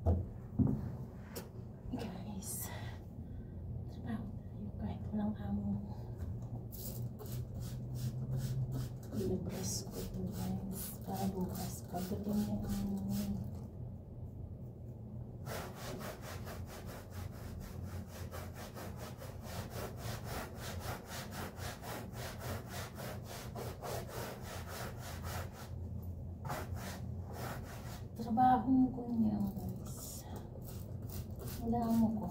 Guys, trabaho tayo kahit walang amo. Ilabras ko ito guys para bukas pagdating niya ang trabaho ko niya guys. Wala amo ko.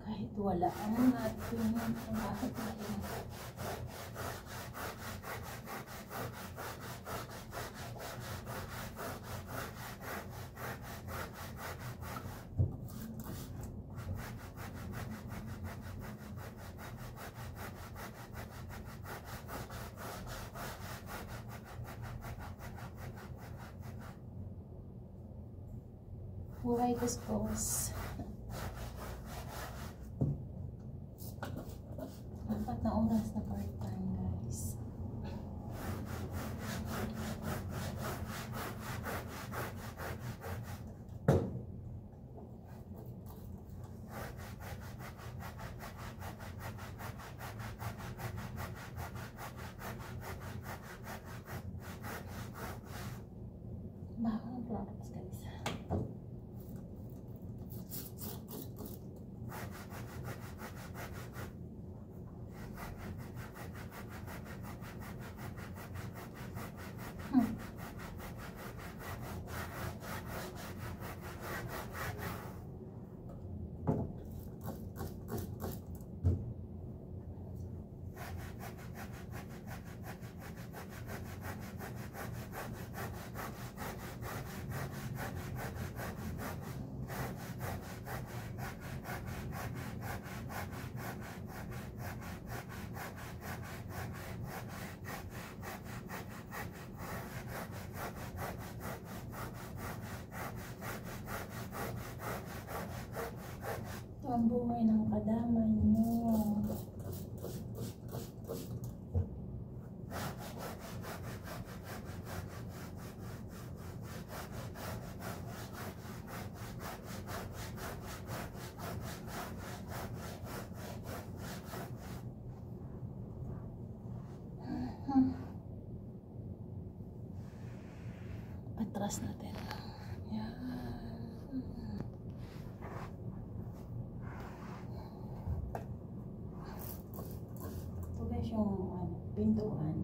Kahit wala amo natin ang trabaho natin. Buhay kuskus. 4 na oras na part-time guys. Bago ng products guys. Ito ang buhay ng kadamay nyo. Patras natin. Yan. Ito guys yung pintuan.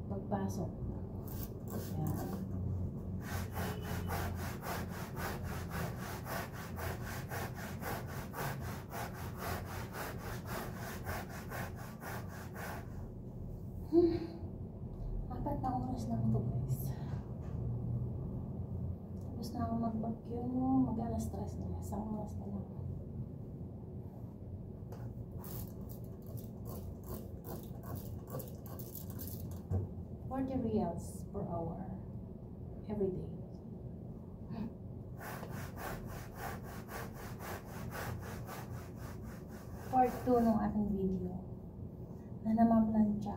Pagpasok. Yan. Apat na oras lang ito guys. Tapos na ako mag-vacuum, mag-alas stress na. Isang oras na lang. $40 per hour every day. Part 2 ng ating video na namamplansya.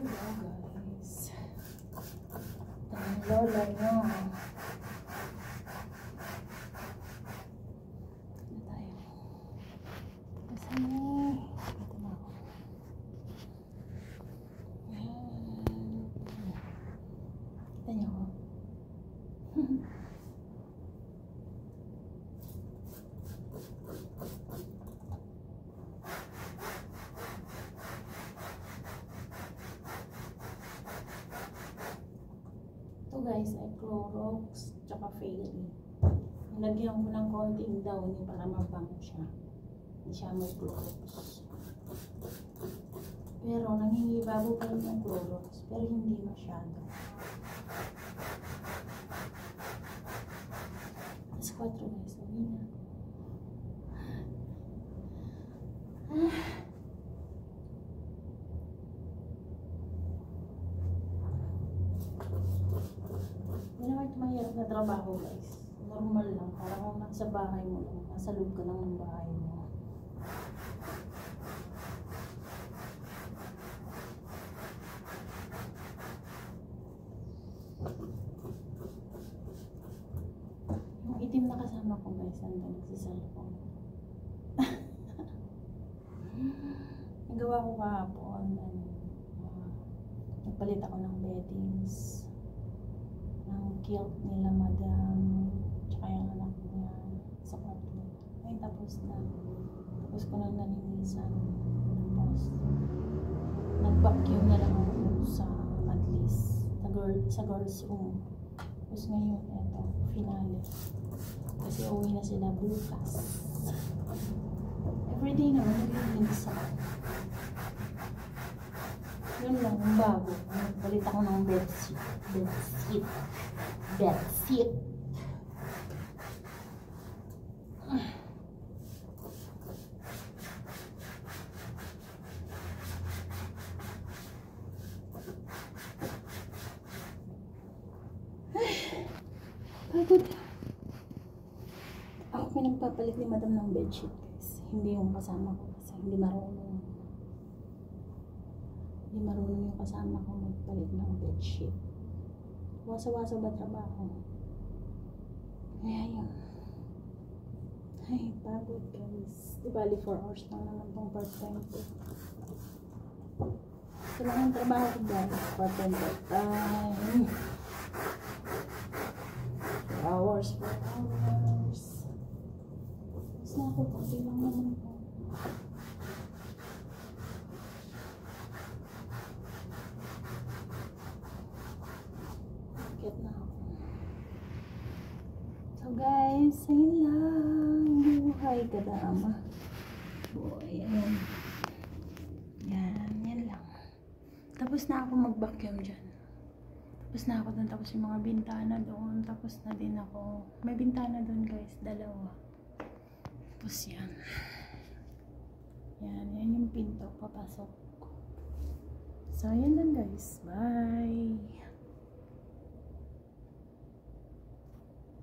Hello guys. Ang lola nyo. Ito tayo. Kasi ito na ako. Ayan. Kita nyo ako. Ito guys ay Clorox tsaka Fairy. Nilagyan ko ng konting downy para mabango siya. Hindi siya may Clorox. Pero nangingibago pa rin yung Clorox. Pero hindi masyado. Alas 4 guys. Sabi na. na trabaho guys. Normal lang. Parang nasa bahay mo lang. Nasa loob ka lang ng bahay mo. Yung itim na kasama ko guys, nandun nagsiselfone. Nagawa ko kahapon. Nagpalit ako ng beddings. Ng kilt nila madam. Tsaka yung anak niya sa kwarto. Ay, tapos na. Tapos ko nang nalinisan. Tapos, nag-vacuum na lang ako sa, at least, sa girls room. Tapos ngayon, eto, finale. Kasi uwi na sila bukas. Everyday naman, naglilinis ako. Yun lang, yung bago. Palit ako ng bedsheet. Pagod. Ako pinagpapalit ni madam ng bedsheet guys. Hindi yung kasama ko kasi hindi marunong yung kasama ko magpalit ng bedsheet. Wasa-wasa ba trabaho? Kaya yun. Ay, pagod guys. Di bali 4 hours lang naman tong part-time ko. Ito lang ang trabaho ko guys. Part-time. 4 hours. Tapos na ako. Pati lang naman po. Na ako. So guys, ayun lang. Buhay ka dama. Boy, ayun. Yan lang. Tapos na ako mag-vacuum dyan. Tapos na ako dun. Tapos yung mga bintana doon. Tapos na din ako. May bintana doon guys. 2. Tapos yan. Yan yung pinto. Papasok. So, ayun lang guys. Bye!